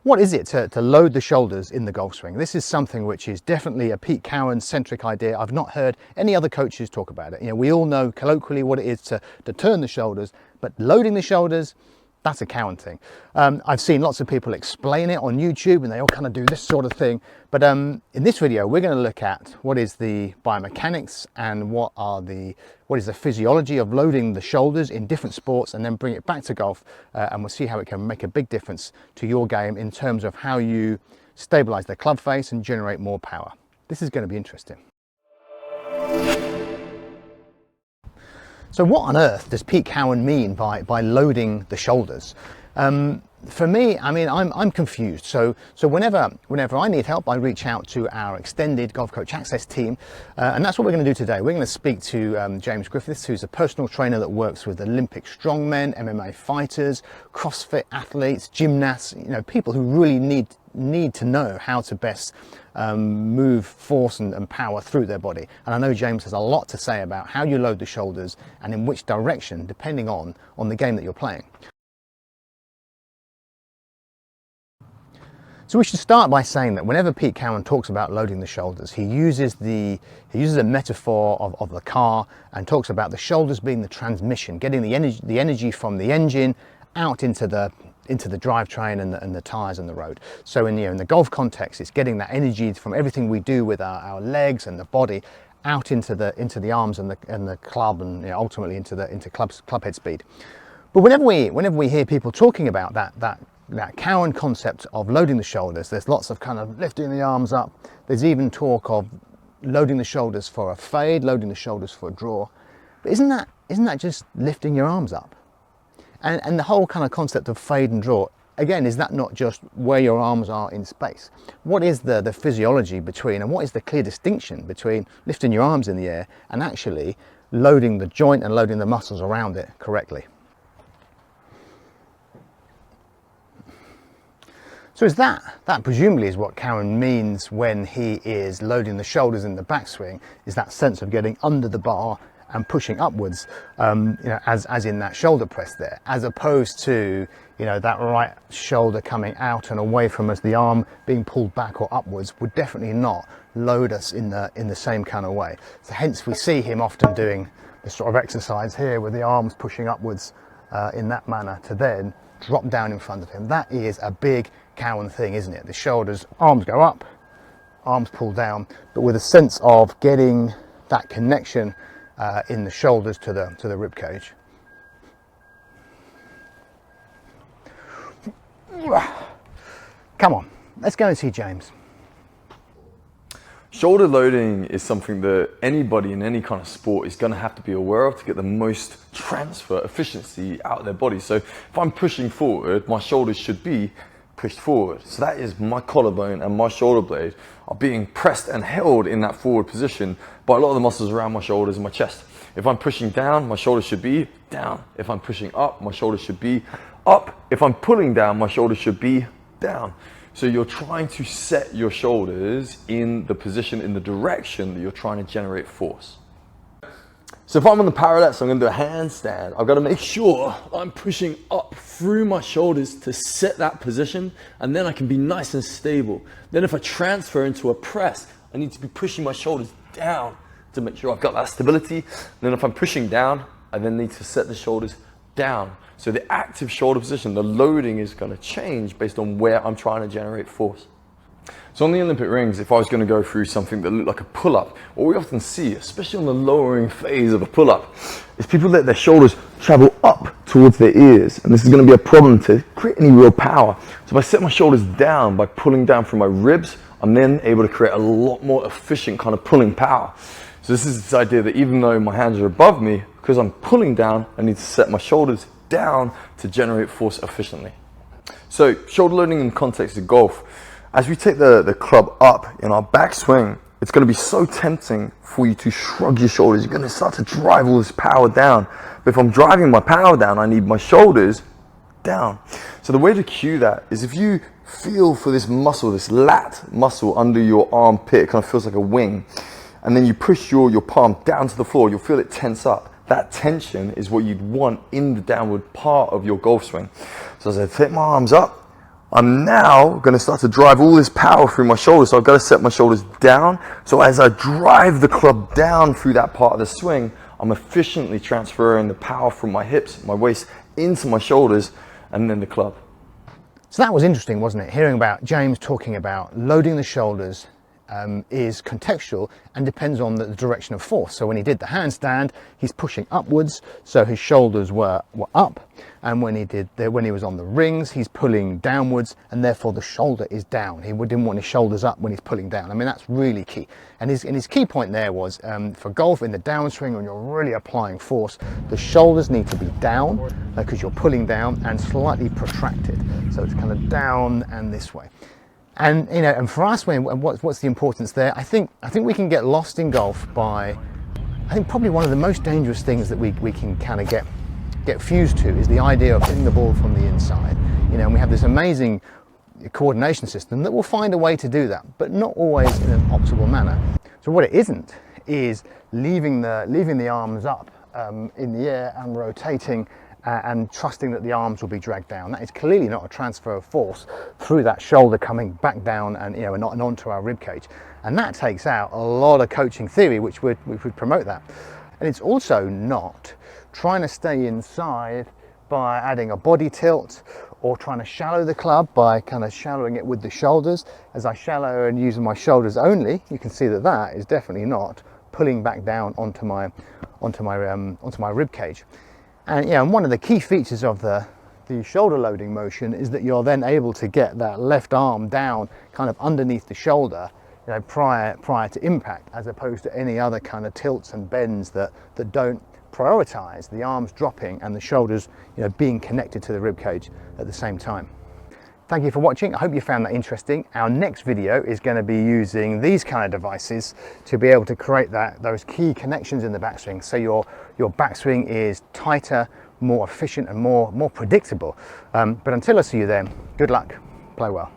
What is it to load the shoulders in the golf swing? This is something which is definitely a Pete Cowen centric idea. I've not heard any other coaches talk about it. You know, we all know colloquially what it is to turn the shoulders, but loading the shoulders, that's a Cowen thing. I've seen lots of people explain it on YouTube and they all kind of do this sort of thing. But in this video, we're going to look at what is the biomechanics and what is the physiology of loading the shoulders in different sports, and then bring it back to golf. And we'll see how it can make a big difference to your game in terms of how you stabilize the club face and generate more power. This is going to be interesting. So what on earth does Pete Cowen mean by loading the shoulders? For me, I mean, I'm confused. So whenever I need help, I reach out to our extended Golf Coach Access team, and that's what we're going to do today. We're going to speak to James Griffiths, who's a personal trainer that works with Olympic strongmen, MMA fighters, CrossFit athletes, gymnasts, you know, people who really need to know how to best move force and power through their body. And I know James has a lot to say about how you load the shoulders and in which direction, depending on the game that you're playing. So we should start by saying that whenever Pete Cowen talks about loading the shoulders, he uses a metaphor of the car and talks about the shoulders being the transmission, getting the energy from the engine out into the drivetrain and the tires and the road. So in the golf context, it's getting that energy from everything we do with our legs and the body out into the arms and the club, and ultimately into club head speed. But whenever we hear people talking about that Cowen concept of loading the shoulders, there's lots of kind of lifting the arms up. There's even talk of loading the shoulders for a fade, loading the shoulders for a draw. But isn't that just lifting your arms up? And the whole kind of concept of fade and draw, again, is that not just where your arms are in space? What is the physiology between, and what is the clear distinction between lifting your arms in the air and actually loading the joint and loading the muscles around it correctly? So is that presumably is what Cowen means when he is loading the shoulders in the backswing, is that sense of getting under the bar and pushing upwards, as in that shoulder press there, as opposed to, that right shoulder coming out and away from us, the arm being pulled back or upwards would definitely not load us in the same kind of way. So hence we see him often doing this sort of exercise here with the arms pushing upwards in that manner to then drop down in front of him. That is a big Cowen thing, isn't it? The shoulders, arms go up, arms pull down, but with a sense of getting that connection in the shoulders to the rib cage. Come on, let's go and see James. Shoulder loading is something that anybody in any kind of sport is going to have to be aware of to get the most transfer efficiency out of their body. So if I'm pushing forward, my shoulders should be pushed forward. So that is my collarbone and my shoulder blade are being pressed and held in that forward position by a lot of the muscles around my shoulders and my chest. If I'm pushing down, my shoulders should be down. If I'm pushing up, my shoulders should be up. If I'm pulling down, my shoulders should be down. So you're trying to set your shoulders in the position, in the direction that you're trying to generate force. So if I'm on the parallel, so I'm going to do a handstand, I've got to make sure I'm pushing up through my shoulders to set that position, and then I can be nice and stable. Then if I transfer into a press, I need to be pushing my shoulders down to make sure I've got that stability. And then if I'm pushing down, I then need to set the shoulders down. So the active shoulder position, the loading is going to change based on where I'm trying to generate force. So on the Olympic rings, if I was going to go through something that looked like a pull-up, what we often see, especially on the lowering phase of a pull-up, is people let their shoulders travel up towards their ears. And this is going to be a problem to create any real power. So if I set my shoulders down by pulling down from my ribs, I'm then able to create a lot more efficient kind of pulling power. So this is this idea that even though my hands are above me, because I'm pulling down, I need to set my shoulders down to generate force efficiently. So shoulder loading in the context of golf, as we take the club up in our backswing, it's going to be so tempting for you to shrug your shoulders. You're going to start to drive all this power down. But if I'm driving my power down, I need my shoulders down. So the way to cue that is if you feel for this muscle, this lat muscle under your armpit, it kind of feels like a wing, and then you push your palm down to the floor, you'll feel it tense up. That tension is what you'd want in the downward part of your golf swing. So as I take my arms up, I'm now going to start to drive all this power through my shoulders. So I've got to set my shoulders down. So as I drive the club down through that part of the swing, I'm efficiently transferring the power from my hips, my waist, into my shoulders, and then the club. So that was interesting, wasn't it? Hearing about James talking about loading the shoulders is contextual and depends on the direction of force. So when he did the handstand, he's pushing upwards, so his shoulders were up, and when he was on the rings, he's pulling downwards, and therefore the shoulder is down. He didn't want his shoulders up when he's pulling down. I mean, that's really key. And his key point there was for golf in the downswing, when you're really applying force, the shoulders need to be down because you're pulling down, and slightly protracted, so it's kind of down and this way. And you know, and for us, what's the importance there? I think we can get lost in golf by, I think probably one of the most dangerous things that we can kind of get fused to is the idea of hitting the ball from the inside. You know, and we have this amazing coordination system that will find a way to do that, but not always in an optimal manner. So what it isn't is leaving the arms up in the air and rotating and trusting that the arms will be dragged down. That is clearly not a transfer of force through that shoulder coming back down and, you know, and onto our rib cage. And that takes out a lot of coaching theory which would promote that. And it's also not trying to stay inside by adding a body tilt, or trying to shallow the club by kind of shallowing it with the shoulders. As I shallow and using my shoulders only, you can see that that is definitely not pulling back down onto my rib cage. And yeah, and one of the key features of the shoulder loading motion is that you're then able to get that left arm down kind of underneath the shoulder, you know, prior to impact, as opposed to any other kind of tilts and bends that don't prioritize the arms dropping and the shoulders, you know, being connected to the rib cage at the same time. Thank you for watching. I hope you found that interesting. Our next video is going to be using these kind of devices to be able to create those key connections in the backswing, so your backswing is tighter, more efficient, and more predictable. But until I see you then, good luck, play well.